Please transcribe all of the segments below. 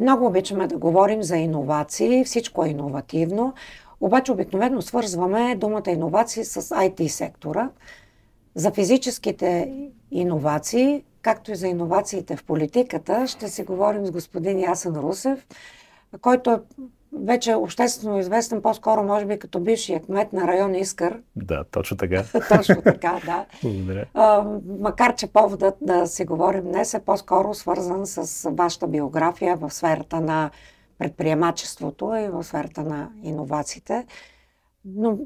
Много обичаме да говорим за иновации, всичко е иновативно, обаче обикновено свързваме думата иновации с IT сектора. За физическите иновации, както и за иновациите в политиката, ще си говорим с господин Ясен Русев, който е вече обществено известен, по-скоро може би като бившия кмет на район Искър. Да, точно така. Точно така, да. Благодаря. Макар че поводът да си говорим днес е по-скоро свързан с вашата биография в сферата на предприемачеството и в сферата на иновациите. Но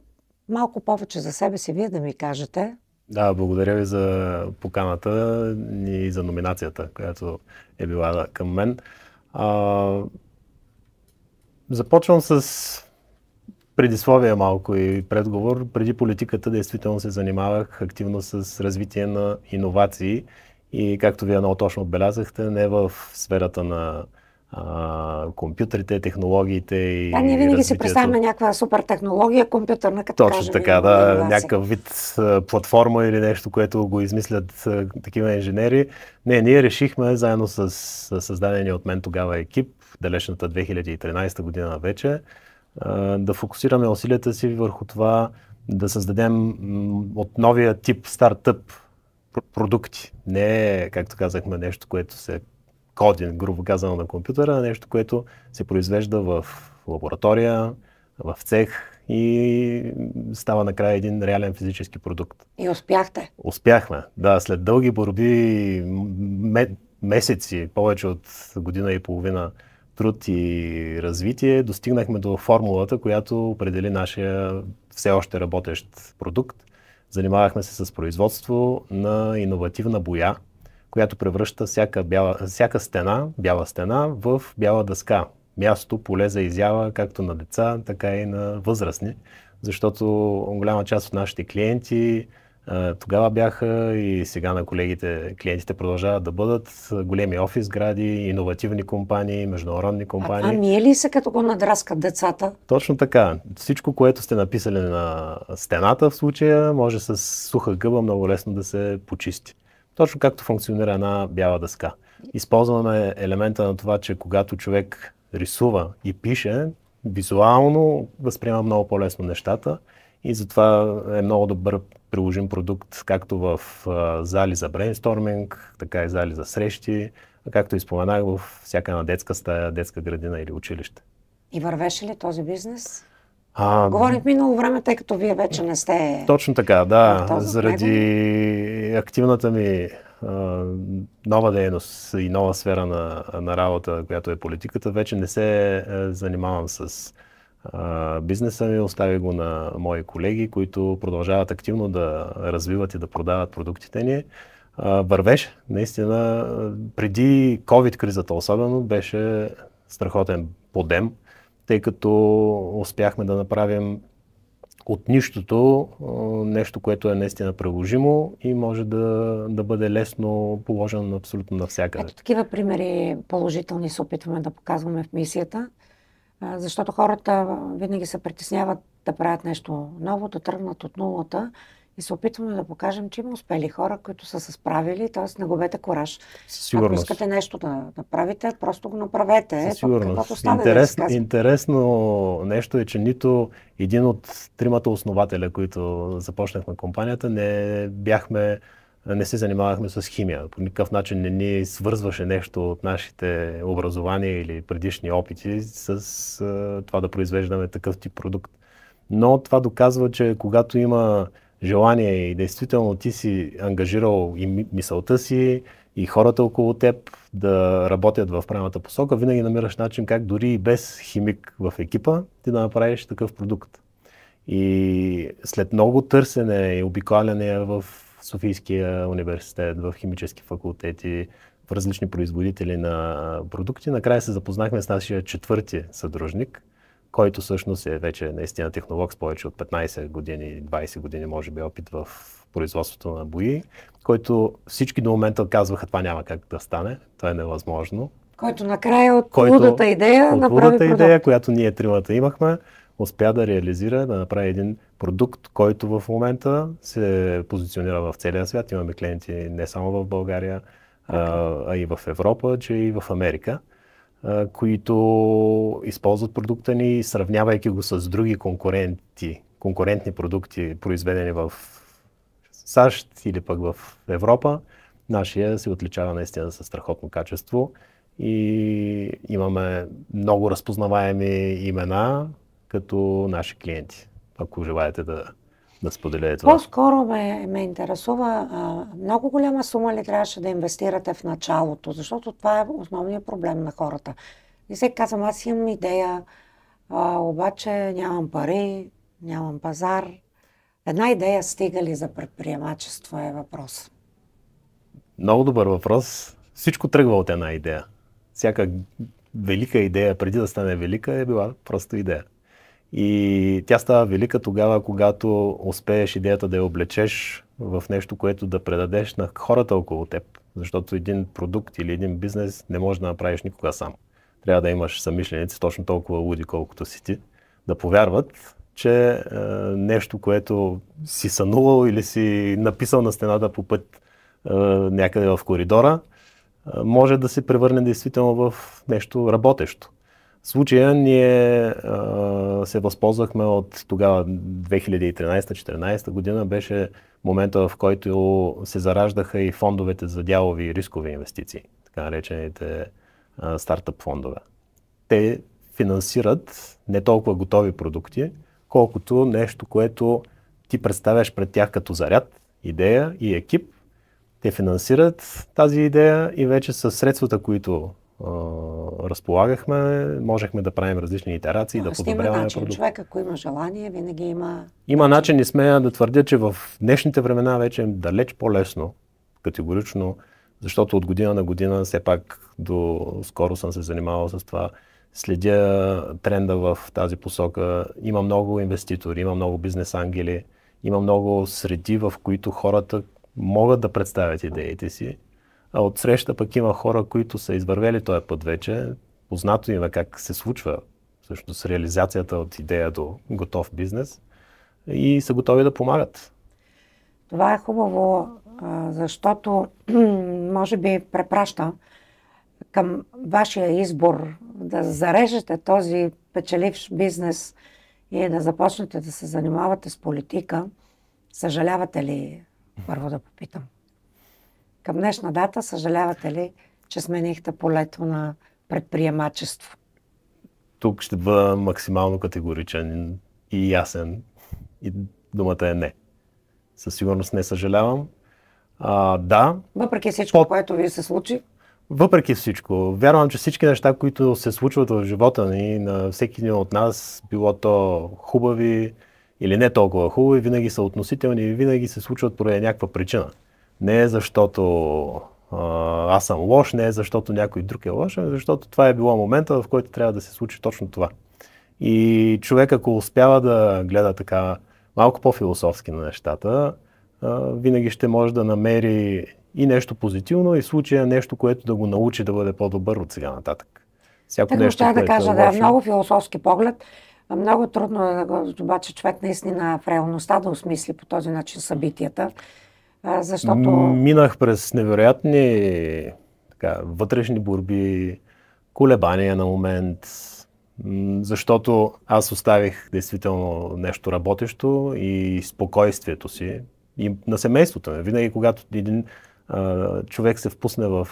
малко повече за себе си вие да ми кажете. Да, благодаря ви за поканата и за номинацията, която е била към мен. Започвам с предисловие малко и предговор. Преди политиката действително се занимавах активно с развитие на иновации и, както вие много точно отбелязахте, не в сферата на компютрите, технологиите и ние винаги развитието. си представяме някаква супер технология, компютърна, като точно кажем. Така, да, някакъв вид платформа или нещо, което го измислят такива инженери. Не, ние решихме заедно с създадения от мен тогава екип, далечната 2013 година вече, да фокусираме усилията си върху това да създадем от новия тип стартъп продукти. Не, както казахме, нещо, което се коди, грубо казано, на компютъра, нещо, което се произвежда в лаборатория, в цех и става накрая един реален физически продукт. И успяхте? Успяхме, да. След дълги борби, месеци, повече от година и половина труд и развитие, достигнахме до формулата, която определи нашия все още работещ продукт. Занимавахме се с производство на иновативна боя, която превръща всяка стена, бяла стена, в бяла дъска. Място, поле за изява, както на деца, така и на възрастни. Защото голяма част от нашите клиенти тогава бяха и сега на клиентите продължават да бъдат големи офис гради, иновативни компании, международни компании. А това мие ли се, като го надраскат децата? Точно така. Всичко, което сте написали на стената в случая, може с суха гъба много лесно да се почисти. Точно както функционира една бяла дъска. Използваме елемента на това, че когато човек рисува и пише, визуално възприема много по-лесно нещата и затова е много добър приложим продукт, както в зали за брейнсторминг, така и зали за срещи, както и споменах, в всяка една детска стая, детска градина или училище. И вървеше ли този бизнес? Говорим в минало време, тъй като вие вече не сте... Точно така, да. Заради активната ми нова дейност и нова сфера на работа, която е политиката, вече не се занимавам с бизнеса ми, оставя го на мои колеги, които продължават активно да развиват и да продават продуктите ни. Вървеше, наистина, преди COVID-кризата особено, беше страхотен подем, тъй като успяхме да направим от нищото нещо, което е наистина приложимо и може да бъде лесно положено абсолютно навсякъде. Ето такива примери положителни се опитваме да показваме в мисията, защото хората винаги се притесняват да правят нещо ново, да тръгнат от нулата и се опитваме да покажем, че има успели хора, които са се справили, т.е. не губете кураж. Ако искате нещо да правите, просто го направете. Със сигурност. Интересно нещо е, че нито един от тримата основателя, които започнахме компанията, не се занимавахме с химия. По никакъв начин не ни свързваше нещо от нашите образования или предишни опити с това да произвеждаме такъв тип продукт. Но това доказва, че когато има желание и действително ти си ангажирал и мисълта си, и хората около теб да работят в правилната посока, винаги намираш начин как дори и без химик в екипа ти да направиш такъв продукт. И след много търсене и обикаляне в Софийския университет, в химически факултети, в различни производители на продукти, накрая се запознахме с нашия четвърти съдружник, който всъщност е вече наистина технолог с повече от 15 години, 20 години може би опит в производството на бои, който всички до момента казваха, това няма как да стане, това е невъзможно. Който накрая от лудата идея направи продукт. Която ние тримата имахме, успя да реализира, да направи един продукт, който в момента се позиционира в целия свят. Имаме клиенти не само в България, а и в Европа, че и в Америка. които използват продукта ни, сравнявайки го с други конкурентни продукти, произведени в САЩ или пък в Европа. Нашия се отличава наистина със страхотно качество и имаме много разпознаваеми имена като наши клиенти, ако желаете да споделяте това. По-скоро ме интересува, много голяма сума ли трябваше да инвестирате в началото, защото това е основният проблем на хората. И сега казвам, аз имам идея, обаче нямам пари, нямам пазар. Една идея стига ли за предприемачество е въпрос? Много добър въпрос. Всичко тръгва от една идея. Всяка велика идея, преди да стане велика, е била просто идея. И тя става велика тогава, когато успееш идеята да я облечеш в нещо, което да предадеш на хората около теб. Защото един продукт или един бизнес не можеш да направиш никога сам. Трябва да имаш съмишленици, точно толкова луди, колкото си ти, да повярват, че нещо, което си сънувал или си написал на стената по път някъде в коридора, може да се превърне действително в нещо работещо. В случая ние се възползвахме от тогава 2013-2014 година, беше момента, в който се зараждаха и фондовете за дялови и рискови инвестиции, така наречените стартъп фондове. Те финансират не толкова готови продукти, колкото нещо, което ти представяш пред тях като заряд, идея и екип. Те финансират тази идея и вече с средствата, които разполагахме, можехме да правим различни итерации, да подобряваме продукта. Човек, ако има желание, винаги има... Има начин, не смея да твърдя, че в днешните времена вече е далеч по-лесно, категорично, защото от година на година, все пак до скоро съм се занимавал с това, следя тренда в тази посока. Има много инвеститори, има много бизнес ангели, има много среди, в които хората могат да представят идеите си. А отсреща пък има хора, които са извървели този път вече. Познато им е как се случва всъщност реализацията от идея до готов бизнес и са готови да помагат. Това е хубаво, защото може би препраща към вашия избор да зарежете този печеливш бизнес и да започнете да се занимавате с политика. Съжалявате ли, първо да попитам? Към днешна дата съжалявате ли, че сменихте полето на предприемачество? Тук ще бъда максимално категоричен и ясен. И думата е не. Със сигурност не съжалявам. Да. Въпреки всичко, което ви се случи? Въпреки всичко. Вярвам, че всички неща, които се случват в живота ни, на всеки един от нас, било то хубави или не толкова хубави, винаги са относителни и винаги се случват поради някаква причина. Не е защото аз съм лош, не е защото някой друг е лош, а защото това е било момента, в който трябва да се случи точно това. И човек, ако успява да гледа така малко по-философски на нещата, винаги ще може да намери и нещо позитивно, и в случая нещо, което да го научи да бъде по-добър от сега нататък. Всяко нещо, да кажа, да е много философски поглед. Много трудно е обаче човек наистина в реалността да осмисли по този начин събитията. Защото... Минах през невероятни вътрешни борби, колебания на момент, защото аз оставих действително нещо работещо и спокойствието си и на семейството ми. Винаги, когато един човек се впусне в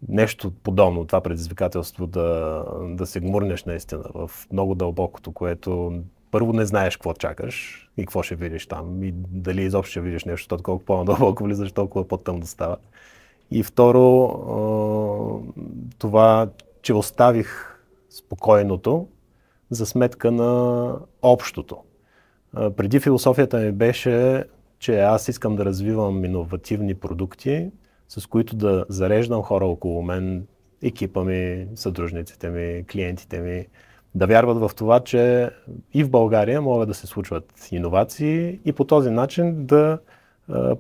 нещо подобно, това предизвикателство да се гмурнеш наистина в много дълбокото, което първо не знаеш какво чакаш и какво ще видиш там и дали изобщо ще видиш нещо, защото колко по-надълбоко влизаш, толкова по-тъмно става. И второ, това, че оставих спокойното за сметка на общото. Преди философията ми беше, че аз искам да развивам иновативни продукти, с които да зареждам хора около мен, екипа ми, съдружниците ми, клиентите ми, да вярват в това, че и в България могат да се случват иновации и по този начин да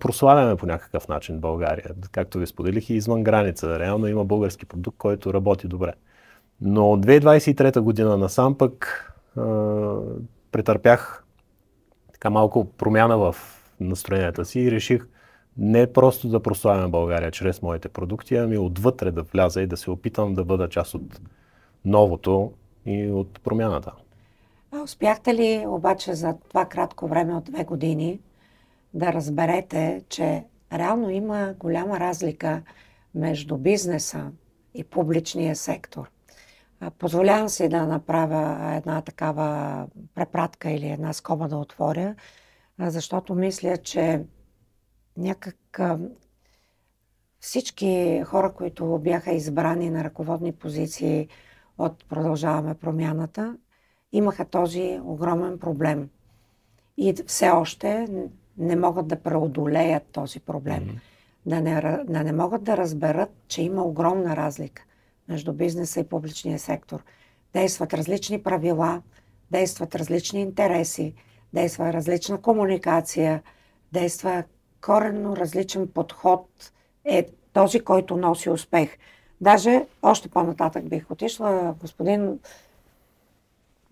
прославяме по някакъв начин България. Както ви споделих, и извън граница. Реално има български продукт, който работи добре. Но от 2023 година насам пък претърпях така малко промяна в настроенията си и реших не просто да прославяме България чрез моите продукти, ами отвътре да вляза и да се опитам да бъда част от новото и от промяната. Успяхте ли обаче за това кратко време от 2 години да разберете, че реално има голяма разлика между бизнеса и публичния сектор? Позволявам си да направя една такава препратка или една скоба да отворя, защото мисля, че някак всички хора, които бяха избрани на ръководни позиции от Продължаваме промяната, имаха този огромен проблем. И все още не могат да преодолеят този проблем. Да не могат да разберат, че има огромна разлика между бизнеса и публичния сектор. Действат различни правила, действат различни интереси, действа различна комуникация, действа коренно различен подход е този, който носи успех. Даже още по-нататък бих отишла, господин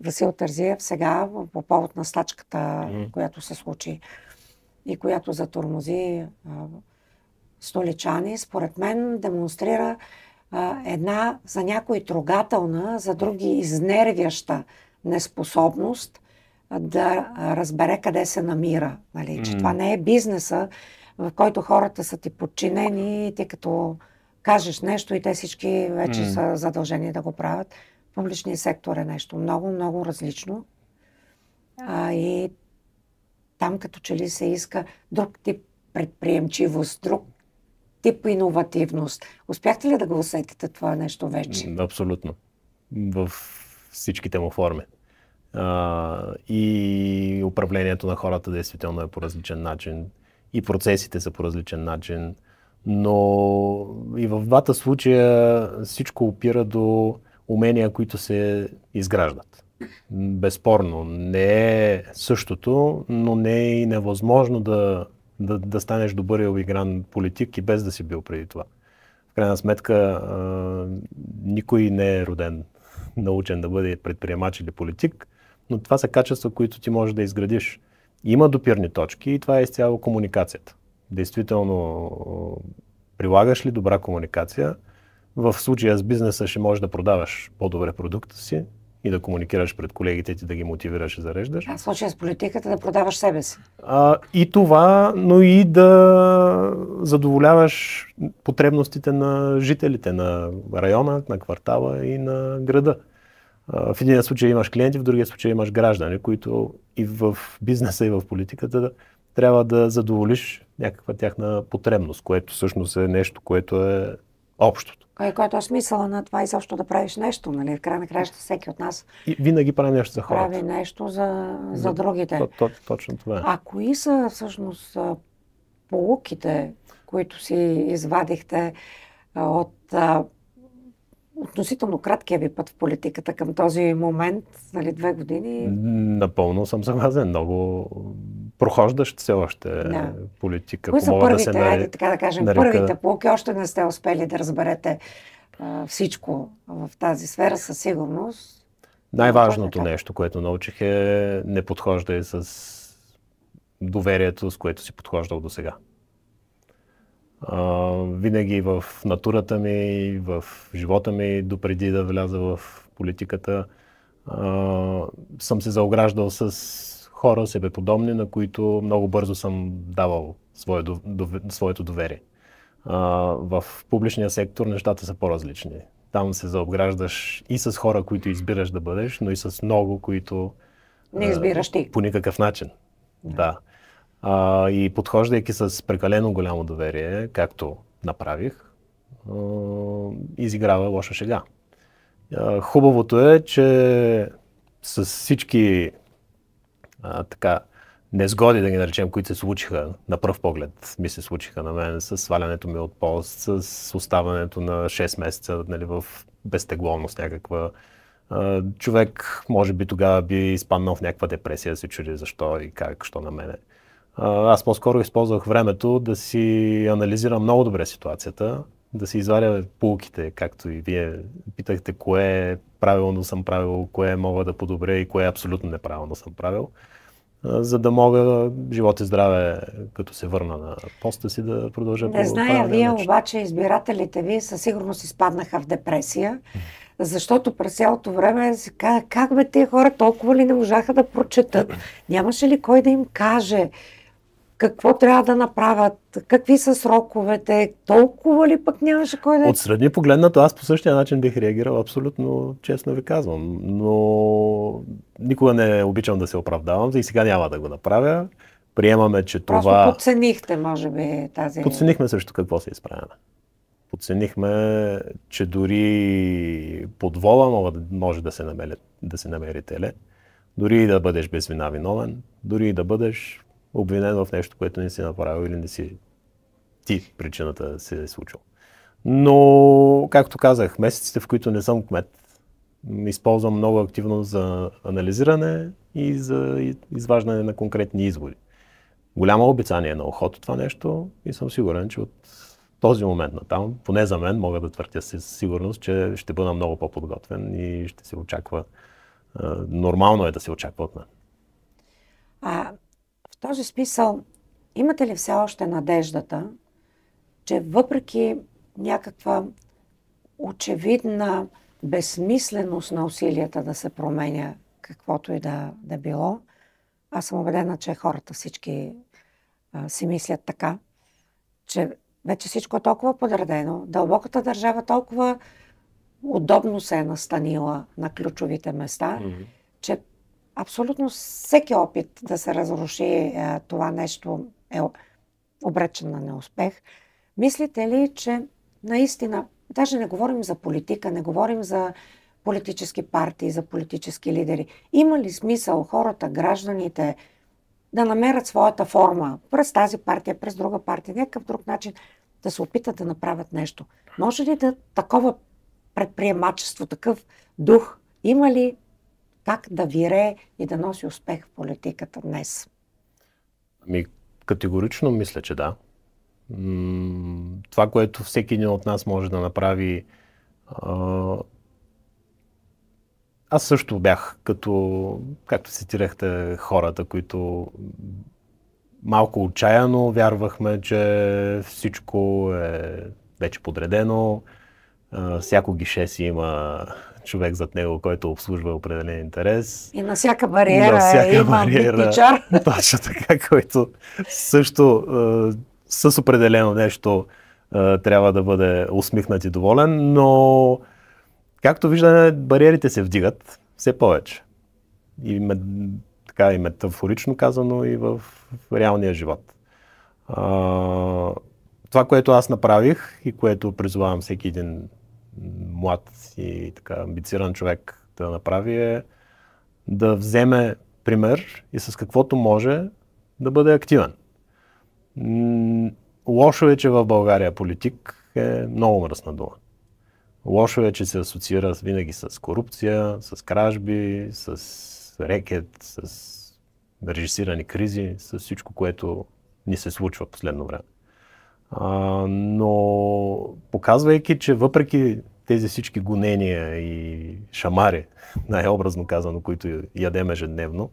Васил Терзиев сега по повод на стачката, която се случи и която затормози столичани, според мен демонстрира една за някои трогателна, за други изнервяща неспособност да разбере къде се намира. Нали? Че това не е бизнеса, в който хората са ти подчинени и ти като кажеш нещо и те всички вече са задължени да го правят. Публичният сектор е нещо много, много различно. И там като че ли се иска друг тип предприемчивост, друг тип иновативност. Успяхте ли да го усетите това нещо вече? Абсолютно. В всичките му форми. И управлението на хората действително е по различен начин. И процесите са по различен начин. Но и в двата случая всичко опира до умения, които се изграждат. Безспорно. Не е същото, но не е и невъзможно да станеш добър и обигран политик и без да си бил преди това. В крайна сметка, никой не е роден научен да бъде предприемач или политик, но това са качества, които ти можеш да изградиш. Има допирни точки и това е изцяло комуникацията. Действително, прилагаш ли добра комуникация, в случая с бизнеса ще можеш да продаваш по-добре продукта си и да комуникираш пред колегите ти, да ги мотивираш и зареждаш. В случая с политиката да продаваш себе си. И това, но и да задоволяваш потребностите на жителите на района, на квартала и на града. В един случай имаш клиенти, в другия случай имаш граждани, които и в бизнеса, и в политиката трябва да задоволиш някаква тяхна потребност, което всъщност е нещо, което е общото. Което е смисъла на това и също да правиш нещо, нали? В край на краища всеки от нас и винаги прави нещо за хората. Прави нещо за другите. Точно това е. А кои са всъщност поуките, които си извадихте от относително краткия ви път в политиката към този момент, нали, 2 години? Напълно съм съгласен. Много прохождащ все още политика. Кои са първите, така да кажем, първите поуки? Още не сте успели да разберете всичко в тази сфера със сигурност. Най-важното нещо, което научих е не подхождай с доверието, с което си подхождал до сега. Винаги в натурата ми, в живота ми, допреди да вляза в политиката, съм се заограждал с хора себеподобни, на които много бързо съм давал своето доверие. В публичния сектор нещата са по-различни. Там се заобграждаш и с хора, които избираш да бъдеш, но и с много, които не избираш ти. По никакъв начин. Да. И подхождайки с прекалено голямо доверие, както направих, изиграва лоша шега. Хубавото е, че с всички незгоди, да ги наречем, които се случиха на пръв поглед, ми се случиха на мен, с свалянето ми от пост, с оставането на 6 месеца, нали, в безтегловност някаква. Човек, може би тогава би изпаднал в някаква депресия, да се чуди защо и как, що на мене. Аз по-скоро използвах времето да си анализирам много добре ситуацията, да си извадя поуките, както и вие питахте кое правилно съм правил, кое мога да подобря и кое абсолютно неправилно съм правил, за да мога, живот и здраве, като се върна на поста си, да продължа по Не зная вие, обаче избирателите ви със сигурност изпаднаха в депресия, Защото през цялото време се казва, как бе тези хора толкова ли не можаха да прочетат? Нямаше ли кой да им каже какво трябва да направят, какви са сроковете, толкова ли пък нямаше кой да... Отстрани погледнато, аз по същия начин бих реагирал, абсолютно честно ви казвам. Но никога не обичам да се оправдавам и сега няма да го направя. Приемаме, че това... Просто подценихте, може би, тази... Подценихме също какво се изправяме. Подценихме, че дори под вола може да се намери теле. Дори и да бъдеш без вина виновен, дори и да бъдеш обвинен в нещо, което не си направил или не си ти причината се е случила. Но, както казах, месеците, в които не съм кмет, използвам много активно за анализиране и за изваждане на конкретни изводи. Голямо обицание на ухото това нещо и съм сигурен, че от този момент натам, поне за мен, мога да твърдя със сигурност, че ще бъда много по-подготвен и ще се очаква, нормално е да се очаква от мен. В този смисъл, имате ли все още надеждата, че въпреки някаква очевидна безсмисленост на усилията да се променя каквото и да било, аз съм убедена, че хората всички си мислят така, че вече всичко е толкова подредено, дълбоката държава толкова удобно се е настанила на ключовите места, че абсолютно всеки опит да се разруши това нещо е обречен на неуспех. Мислите ли, че наистина, даже не говорим за политика, не говорим за политически партии, за политически лидери, има ли смисъл хората, гражданите да намерят своята форма през тази партия, през друга партия, някакъв друг начин да се опитат да направят нещо? Може ли да такова предприемачество, такъв дух, има ли как да вирее и да носи успех в политиката днес? Категорично мисля, че да. Това, което всеки един от нас може да направи. Аз също бях, както цитирахте, хората, които малко отчаяно вярвахме, че всичко е вече подредено. Всяко гише си има човек зад него, който обслужва определен интерес. И на всяка бариера има митничар. Точно така, който също с определено нещо трябва да бъде усмихнат и доволен, но както виждаме, бариерите се вдигат все повече. И метафорично казано и в реалния живот. Това, което аз направих и което призовавам всеки един млад и така амбициран човек да направи е да вземе пример и с каквото може да бъде активен. Лошо е, че в България политик е много мръсна дума. Лошо е, че се асоциира винаги с корупция, с кражби, с рекет, с режисирани кризи, с всичко, което ни се случва в последно време. Но показвайки, че въпреки тези всички гонения и шамари, най-образно казано, които ядем ежедневно,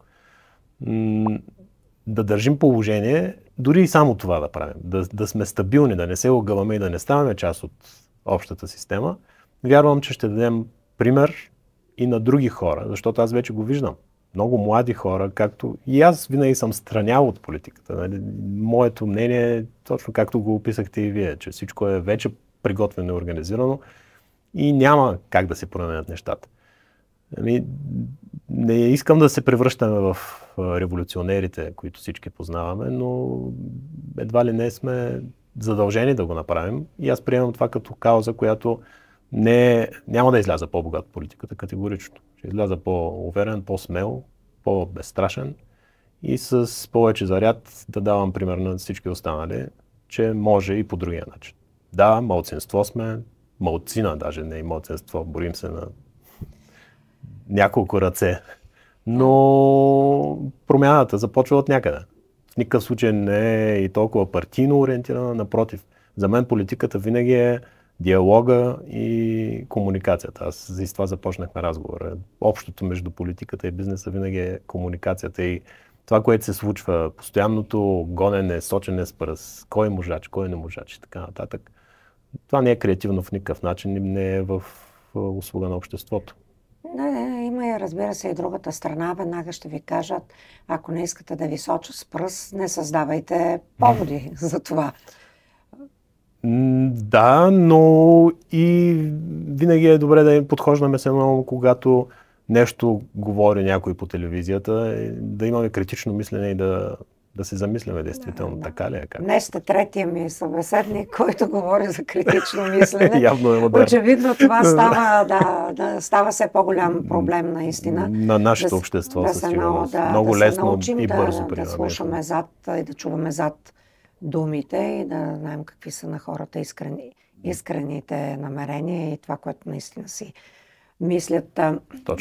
да държим положение, дори и само това да правим, да сме стабилни, да не се огъваме и да не ставаме част от общата система, вярвам, че ще дадем пример и на други хора, защото аз вече го виждам. Много млади хора, както и аз винаги съм странял от политиката. Моето мнение е точно както го описахте и вие, че всичко е вече приготвено и организирано и няма как да се променят нещата. Не искам да се превръщаме в революционерите, които всички познаваме, но едва ли не сме задължени да го направим. И аз приемам това като кауза, която няма да изляза по-богат в политиката категорично. Ще изляза по-уверен, по-смел, по-безстрашен и с повече заряд да давам пример на всички останали, че може и по другия начин. Да, малцинство сме, малцина даже, не и малцинство, борим се на няколко ръце, но промяната започва от някъде. В никакъв случай не е и толкова партийно ориентирана, напротив. За мен политиката винаги е диалога и комуникацията. Аз за това започнахме разговора. Общото между политиката и бизнеса винаги е комуникацията и това, което се случва, постоянното гонене, сочене с пръст, кой е можач, кой не можач и така нататък. Това не е креативно в никакъв начин, не е в услуга на обществото. Не, има и, разбира се, и другата страна. Веднага ще ви кажат, ако не искате да ви сочат с пръст, не създавайте поводи за това. Да, но и винаги е добре да подхождаме се много, когато нещо говори някой по телевизията, да имаме критично мислене и да се замисляме действително, така ли е? Как? Днес сте третия ми събеседник, който говори за критично мислене. Явно е модерно. Очевидно това става все по-голям проблем наистина. На нашето общество със сигурност. Много лесно и бързо приема. Да слушаме зад и да чуваме зад думите и да знаем какви са на хората искрените намерения и това, което наистина си мислят.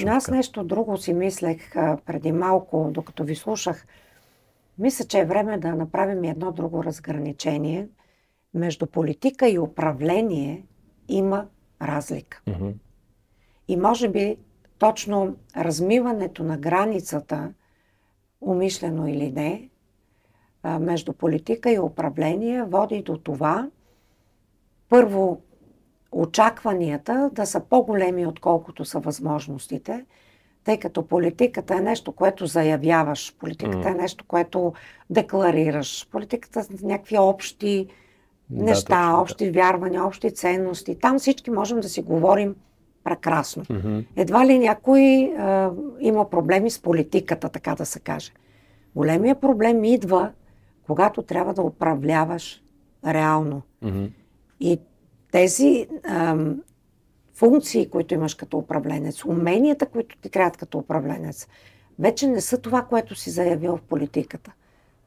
Аз нещо друго си мислех преди малко, докато ви слушах. Мисля, че е време да направим едно друго разграничение. Между политика и управление има разлика. И може би точно размиването на границата, умишлено или не, между политика и управление води до това, първо, очакванията да са по-големи, отколкото са възможностите, тъй като политиката е нещо, което заявяваш, политиката е нещо, което декларираш, политиката са някакви общи неща, общи вярвания, общи ценности. Там всички можем да си говорим прекрасно. Едва ли някой има проблеми с политиката, така да се каже. Големия проблем идва, когато трябва да управляваш реално. И тези функции, които имаш като управленец, уменията, които ти трябват като управленец, вече не са това, което си заявил в политиката.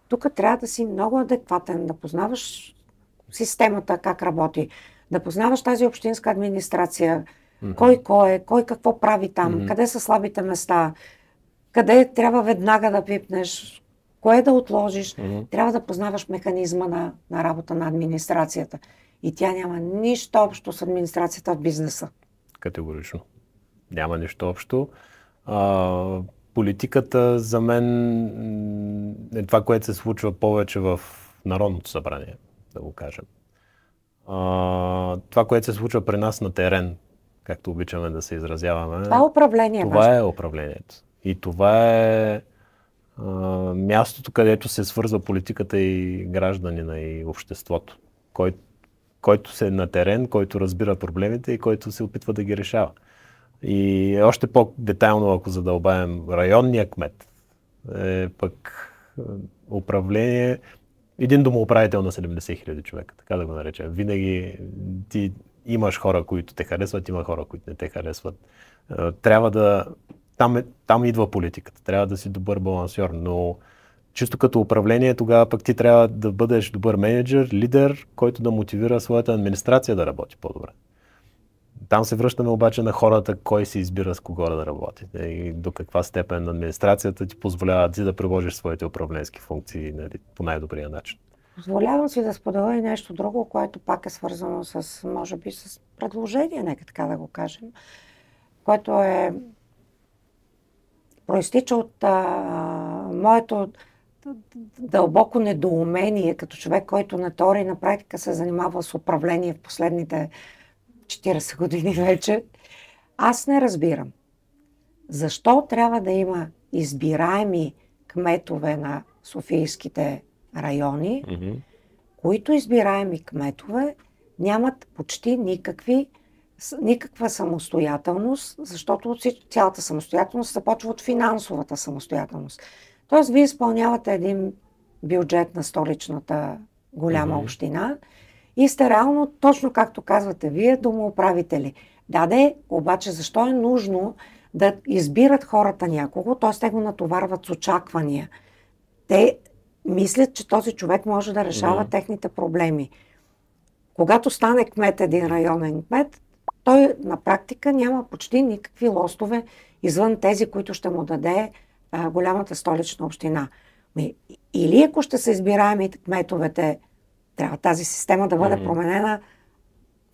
Тук трябва да си много адекватен, да познаваш системата, как работи, да познаваш тази общинска администрация, кой е, кой какво прави там, къде са слабите места, къде трябва веднага да пипнеш, кое да отложиш. Трябва да познаваш механизма на работа на администрацията. И тя няма нищо общо с администрацията в бизнеса. Категорично. Няма нищо общо. Политиката за мен е това, което се случва повече в Народното събрание, да го кажем. Това, което се случва при нас на терен, както обичаме да се изразяваме. Това е управление. Това е управлението. И това е мястото, където се свързва политиката и гражданина и обществото. Който се е на терен, който разбира проблемите и който се опитва да ги решава. И още по-детайлно, ако задълбаем, районния кмет е пък управление, един домоуправител на 70 000 човека, така да го наречем. Винаги ти имаш хора, които те харесват, има хора, които не те харесват. Трябва да... Там идва политиката. Трябва да си добър балансьор, но чисто като управление, тогава пък ти трябва да бъдеш добър менеджер, лидер, който да мотивира своята администрация да работи по-добре. Там се връщаме обаче на хората, кой се избира с кого да работи и до каква степен администрацията ти позволява ти да приложиш своите управленски функции, нали, по най-добрия начин. Позволявам си да споделя и нещо друго, което пак е свързано с, може би, с предложение, нека така да го кажем, което проистича от моето дълбоко недоумение като човек, който на теория и на практика се занимава с управление в последните 40 години вече. Аз не разбирам защо трябва да има избираеми кметове на софийските райони, които избираеми кметове нямат почти никаква самостоятелност, защото цялата самостоятелност започва от финансовата самостоятелност. Тоест, вие изпълнявате един бюджет на столичната голяма община и сте реално, точно както казвате вие, домоуправители. Обаче защо е нужно да избират хората някого, т.е. те го натоварват с очаквания. Те мислят, че този човек може да решава техните проблеми. Когато стане кмет, един районен кмет, той на практика няма почти никакви лостове извън тези, които ще му даде голямата столична община. Или ако ще се избираеми кметовете, трябва тази система да бъде променена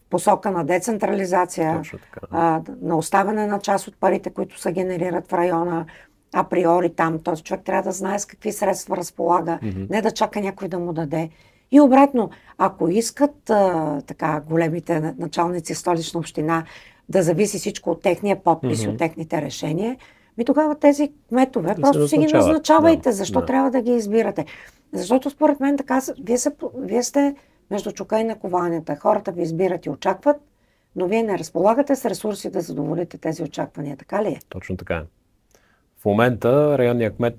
в посока на децентрализация, на оставяне на част от парите, които се генерират в района, априори там. Този човек трябва да знае с какви средства разполага, не да чака някой да му даде. И обратно, ако искат големите началници столична община да зависи всичко от техния подпис, от техните решения, тогава тези кметове просто си ги назначавайте. Защо трябва да ги избирате? Защото според мен така, вие сте между чука и накованията. Хората ви избират и очакват, но вие не разполагате с ресурси да задоволите тези очаквания. Така ли е? Точно така е. В момента районният кмет,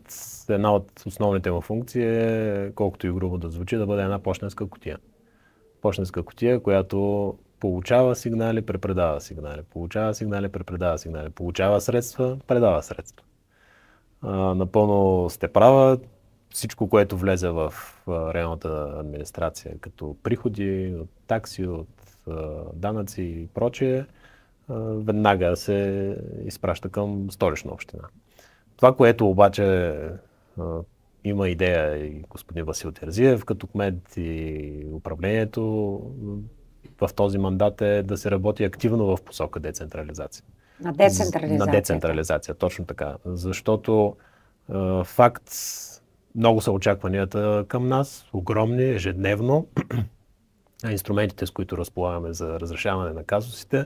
една от основните му функции е, колкото и грубо да звучи, да бъде една пощенска кутия. Пощенска кутия, която получава сигнали, препредава сигнали. Получава сигнали, препредава сигнали. Получава средства, предава средства. Напълно сте права. Всичко, което влезе в районната администрация, като приходи, от такси, от данъци и прочее, веднага се изпраща към Столична община. Това, което обаче има идея и господин Васил Терзиев като кмет и управлението в този мандат е да се работи активно в посока децентрализация. На децентрализация. На децентрализация, точно така. Защото факт, много са очакванията към нас, огромни, ежедневно. Инструментите, с които разполагаме за разрешаване на казусите,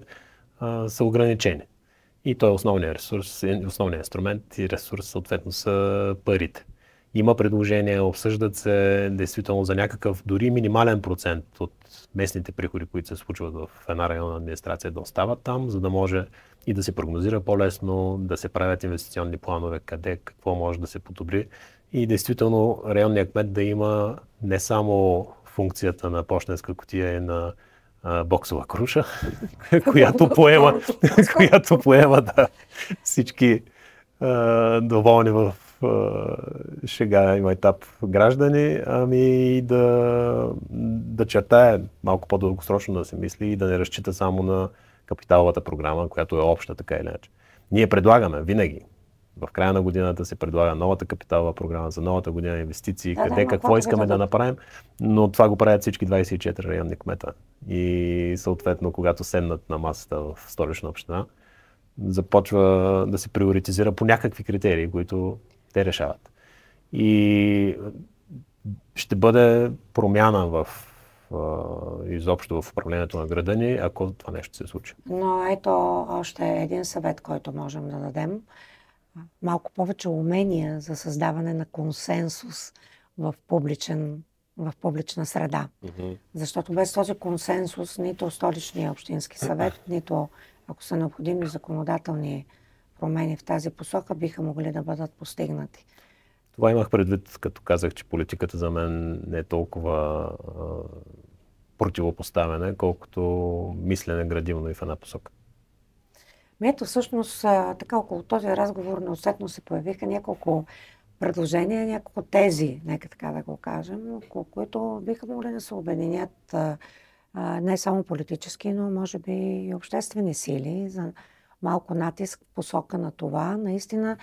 са ограничени. И той е основният ресурс, основният инструмент и ресурс съответно са парите. Има предложения, обсъждат се действително за някакъв дори минимален процент от местните приходи, които се случват в една районна администрация, да остават там, за да може и да се прогнозира по-лесно, да се правят инвестиционни планове, къде, какво може да се подобри. И действително районният кмет да има не само функцията на пощенска кутия и на боксова круша, която поема всички доволни в шега и майтап граждани, ами да чертае малко по-дългосрочно да се мисли и да не разчита само на капиталовата програма, която е обща така или иначе. Ние предлагаме винаги. В края на годината се предлага новата капиталова програма за новата година инвестиции, какво искаме да направим, но това го правят всички 24 районни кмета. И съответно, когато седнат на масата в Столична община, започва да се приоритизира по някакви критерии, които те решават. И ще бъде промяна изобщо в управлението на града ни, ако това нещо се случи. Но ето още един съвет, който можем да дадем. Малко повече умения за създаване на консенсус в публична среда. Защото без този консенсус нито Столичния общински съвет, нито ако са необходими законодателни промени в тази посока, биха могли да бъдат постигнати. Това имах предвид, като казах, че политиката за мен не е толкова противопоставяне, колкото мислене градивно и в една посока. Ето всъщност така около този разговор неусетно се появиха няколко предложения, няколко тези, нека така да го кажем, около които биха могли да се обединят не само политически, но може би и обществени сили за малко натиск в посока на това, наистина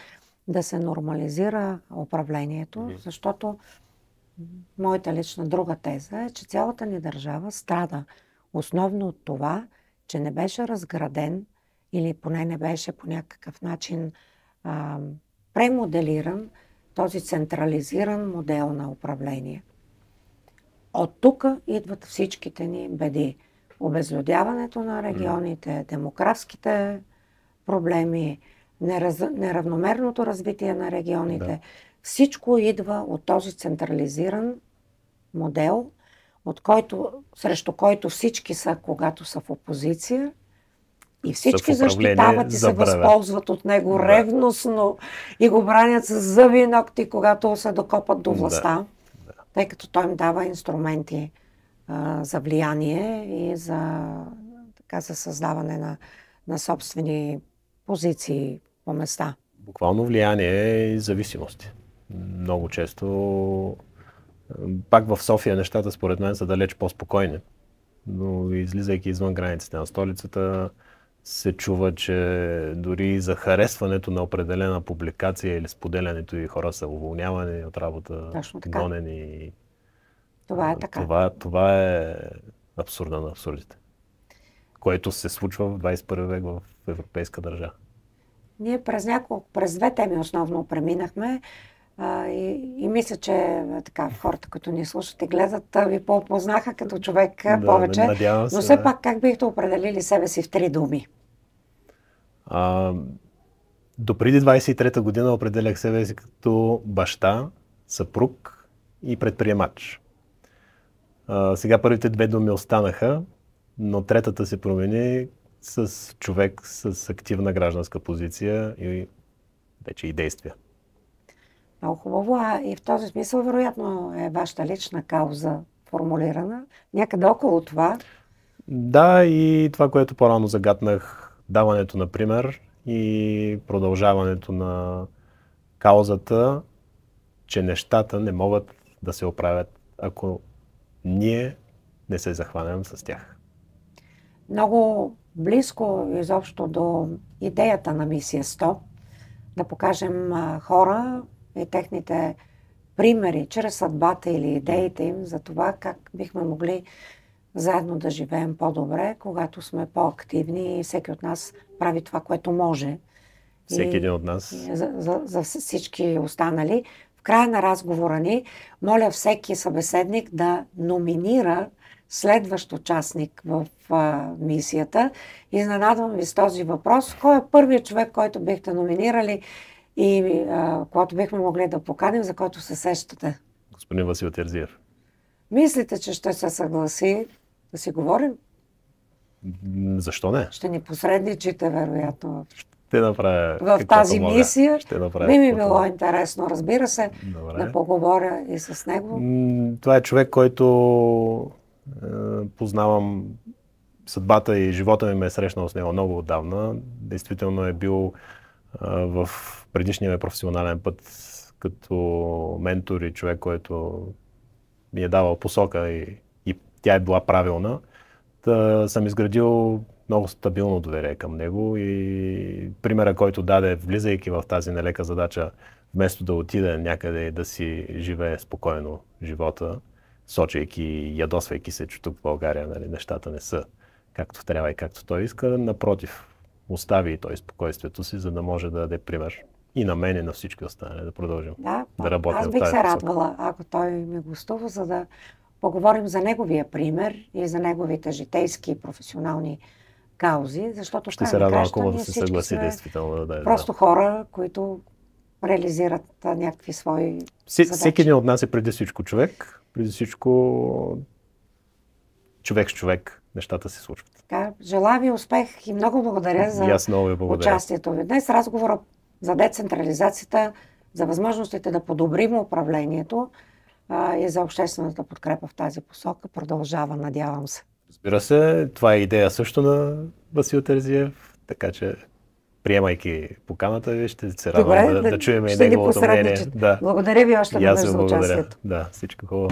да се нормализира управлението, защото моята лична друга теза е, че цялата ни държава страда основно от това, че не беше разграден или поне не беше по някакъв начин премоделиран този централизиран модел на управление. От тук идват всичките ни беди. Обезлюдяването на регионите, демографските проблеми, неравномерното развитие на регионите. Да. Всичко идва от този централизиран модел, срещу който всички са, когато са в опозиция, и всички защитават и се възползват от него ревностно и го бранят с зъби и ногти, когато се докопат до властта, тъй като той им дава инструменти за влияние и за създаване на собствени позиции по места. Буквално влияние и зависимости. Много често, пак в София нещата според мен са далеч по-спокойни, но излизайки извън границите на столицата, се чува, че дори за харесването на определена публикация или споделянето и хора са уволнявани от работа, гонени. Това е така. Това е абсурда на абсурдите, което се случва в 21 век в европейска държава. Ние през две теми основно преминахме и мисля, че така, хората, които ни слушат и гледат, ви по-опознаха като човек повече. Но все пак, как бихте определили себе си в 3 думи? До преди 23-та година определях себе си като баща, съпруг и предприемач. Сега първите две думи останаха, но третата се промени с човек с активна гражданска позиция и вече и действия. Много хубаво, и в този смисъл вероятно е вашата лична кауза формулирана. Някъде около това. Да, и това, което по-рано загатнах, даването на пример и продължаването на каузата, че нещата не могат да се оправят, ако ние не се захванем с тях. Много близко изобщо до идеята на Мисия 100, да покажем хора и техните примери чрез съдбата или идеите им за това как бихме могли заедно да живеем по-добре, когато сме по-активни и всеки от нас прави това, което може. Всеки един от нас. За всички останали. В края на разговора ни, моля всеки събеседник да номинира следващ участник в мисията. Изненадвам ви с този въпрос. Кой е първият човек, който бихте номинирали и който бихме могли да поканим, за който се сещате? Господин Васил Терзиев. Мислите, че ще се съгласи да си говорим? Защо не? Ще ни посредничите, вероятно, ще направя в тази мисия. Би ми било интересно, разбира се, да поговоря и с него. Това е човек, който познавам. Съдбата и живота ми ме е срещнал с него много отдавна. Действително е бил в предишния ми професионален път като ментор и човек, който ми е давал посока и тя е била правилна. Съм изградил много стабилно доверие към него и примера, който даде, влизайки в тази нелека задача, вместо да отиде някъде и да си живее спокойно живота, сочейки и ядосвайки се, че тук в България нещата не са както трябва и както той иска. Напротив, остави и той спокойствието си, за да може да даде пример и на мен, и на всички останали да продължим да работим. Аз бих се радвала, ако той ми гостува, за да поговорим за неговия пример и за неговите житейски и професионални каузи, защото ще се радвам, ако да се съгласи действително. Просто хора, които реализират някакви свои задачи. Всеки един от нас е преди всичко човек, преди всичко човек с човек. Нещата се случват. Така, желая ви успех и много благодаря за участието ви днес. Разговора за децентрализацията, за възможностите да подобрим управлението и за обществената подкрепа в тази посока продължава, надявам се. Разбира се, това е идея също на Васил Терзиев, така че приемайки поканата ви, ще се радвам да чуем и неговото мнение. Благодаря ви още веднъж за участието. Да, всичко хубаво.